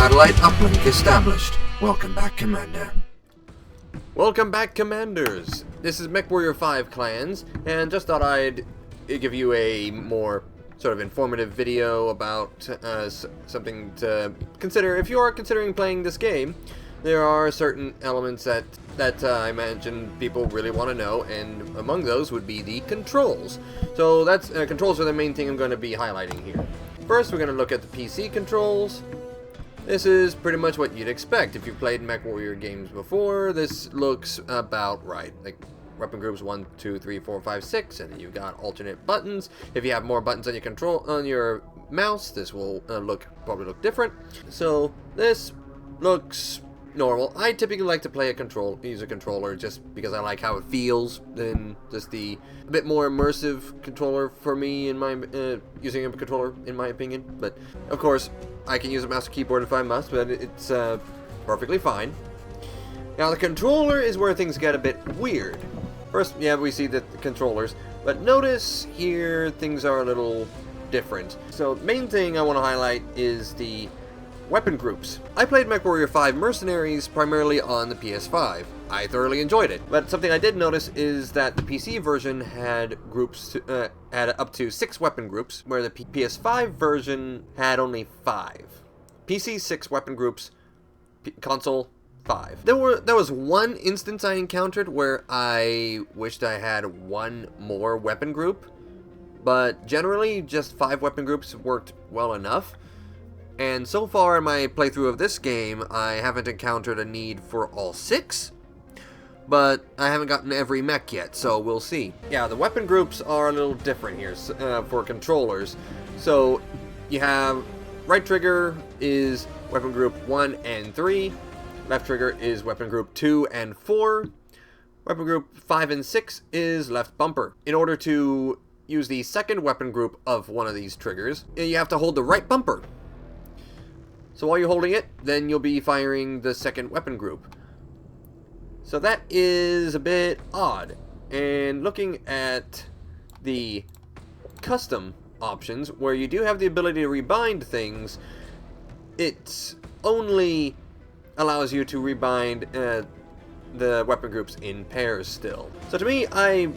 Satellite uplink established. Welcome back, Commander. Welcome back, Commanders! This is Mechwarrior 5 Clans, and just thought I'd give you a more sort of informative video about something to consider. If you are considering playing this game, there are certain elements that I imagine people really want to know, and among those would be the controls. So that's controls are the main thing I'm going to be highlighting here. First, we're going to look at the PC controls. This is pretty much what you'd expect if you've played Mechwarrior games before. This looks about right. Like weapon groups 1, 2, 3, 4, 5, 6, and then you've got alternate buttons. If you have more buttons on your mouse, this will probably look different. So this looks normal. I typically like to use a controller just because I like how it feels, than just a bit more immersive controller for me in my using a controller, in my opinion. But of course, I can use a mouse and keyboard if I must, but it's perfectly fine. Now the controller is where things get a bit weird. First, yeah, we see the controllers, but notice here things are a little different. So the main thing I want to highlight is the weapon groups. I played Mechwarrior 5 Mercenaries primarily on the PS5. I thoroughly enjoyed it, but something I did notice is that the PC version had had up to 6 weapon groups, where the PS5 version had only 5. PC 6 weapon groups, console 5. There was one instance I encountered where I wished I had one more weapon group, but generally just 5 weapon groups worked well enough. And so far in my playthrough of this game, I haven't encountered a need for all 6, but I haven't gotten every mech yet, so we'll see. Yeah, the weapon groups are a little different here for controllers. So you have right trigger is weapon group 1 and 3, left trigger is weapon group 2 and 4, weapon group 5 and 6 is left bumper. In order to use the second weapon group of one of these triggers, you have to hold the right bumper. So while you're holding it, then you'll be firing the second weapon group. So that is a bit odd. And looking at the custom options, where you do have the ability to rebind things, it only allows you to rebind the weapon groups in pairs still. So to me, I've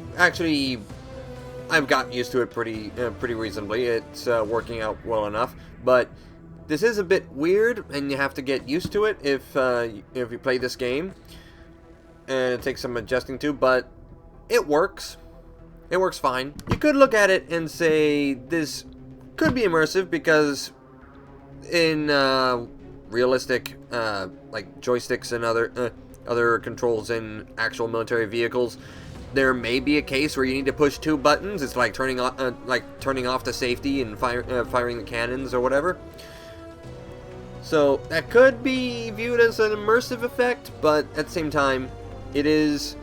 got used to it pretty reasonably. It's working out well enough, but this is a bit weird, and you have to get used to it if you play this game, and it takes some adjusting to, but it works. It works fine. You could look at it and say this could be immersive, because in realistic like joysticks and other controls in actual military vehicles, there may be a case where you need to push 2 buttons. It's like turning off the safety and firing the cannons or whatever. So that could be viewed as an immersive effect, but at the same time, it is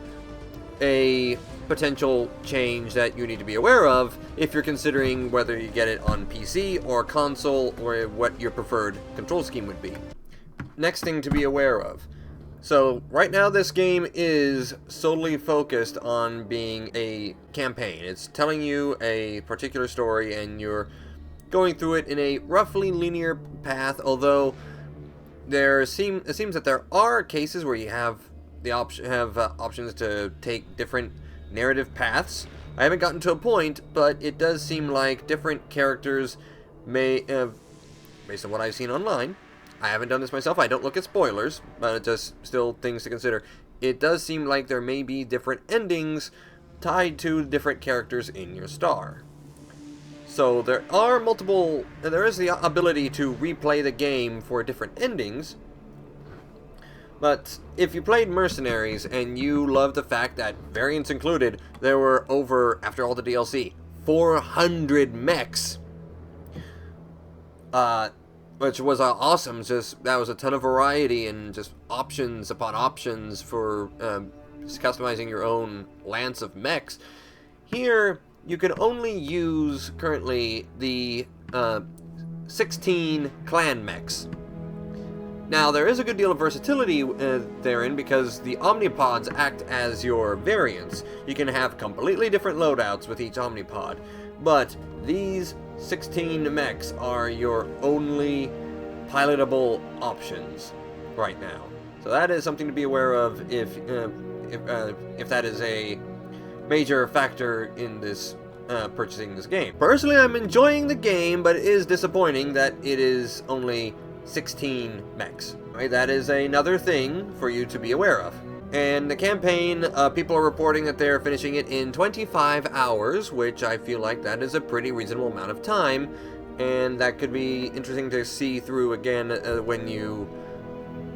a potential change that you need to be aware of if you're considering whether you get it on PC or console, or what your preferred control scheme would be. Next thing to be aware of. So right now this game is solely focused on being a campaign. It's telling you a particular story, and you're going through it in a roughly linear path, although it seems that there are cases where you have the options to take different narrative paths. I haven't gotten to a point, but it does seem like different characters may, based on what I've seen online, I haven't done this myself, I don't look at spoilers, but it's just still things to consider. It does seem like there may be different endings tied to different characters in your star. So there is the ability to replay the game for different endings, but if you played Mercenaries and you loved the fact that, variants included, there were after all the DLC, 400 mechs, which was awesome. That was a ton of variety and just options upon options for just customizing your own lance of mechs. Here, you can only use currently the 16 clan mechs. Now, there is a good deal of versatility therein, because the omnipods act as your variants. You can have completely different loadouts with each omnipod, but these 16 mechs are your only pilotable options right now. So that is something to be aware of if that is a major factor in this purchasing this game. Personally, I'm enjoying the game, but it is disappointing that it is only 16 mechs. Right? That is another thing for you to be aware of. And the campaign, people are reporting that they're finishing it in 25 hours, which I feel like that is a pretty reasonable amount of time, and that could be interesting to see through again when you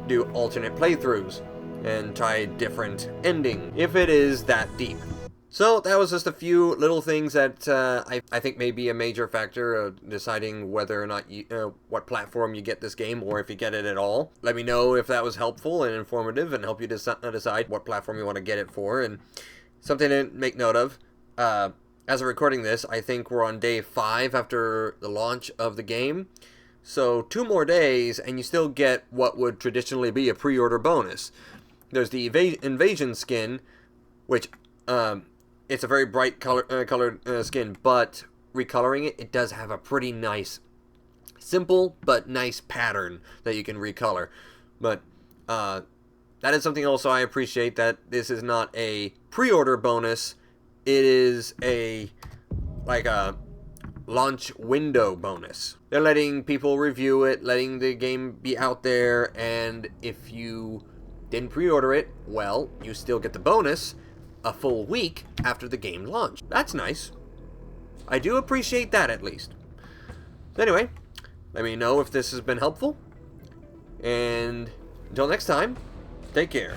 do alternate playthroughs and try different ending, if it is that deep. So that was just a few little things that I think may be a major factor of deciding whether or not what platform you get this game, or if you get it at all. Let me know if that was helpful and informative and help you decide what platform you want to get it for. And something to make note of, as of recording this, I think we're on day 5 after the launch of the game. So 2 more days and you still get what would traditionally be a pre-order bonus. There's the Invasion skin, which it's a very bright colored skin, but recoloring it, it does have a pretty nice, simple but nice pattern that you can recolor. But that is something also I appreciate, that this is not a pre-order bonus. It is like a launch window bonus. They're letting people review it, letting the game be out there, and if you didn't pre-order it, well, you still get the bonus a full week after the game launched. That's nice. I do appreciate that, at least. So anyway, let me know if this has been helpful. And until next time, take care.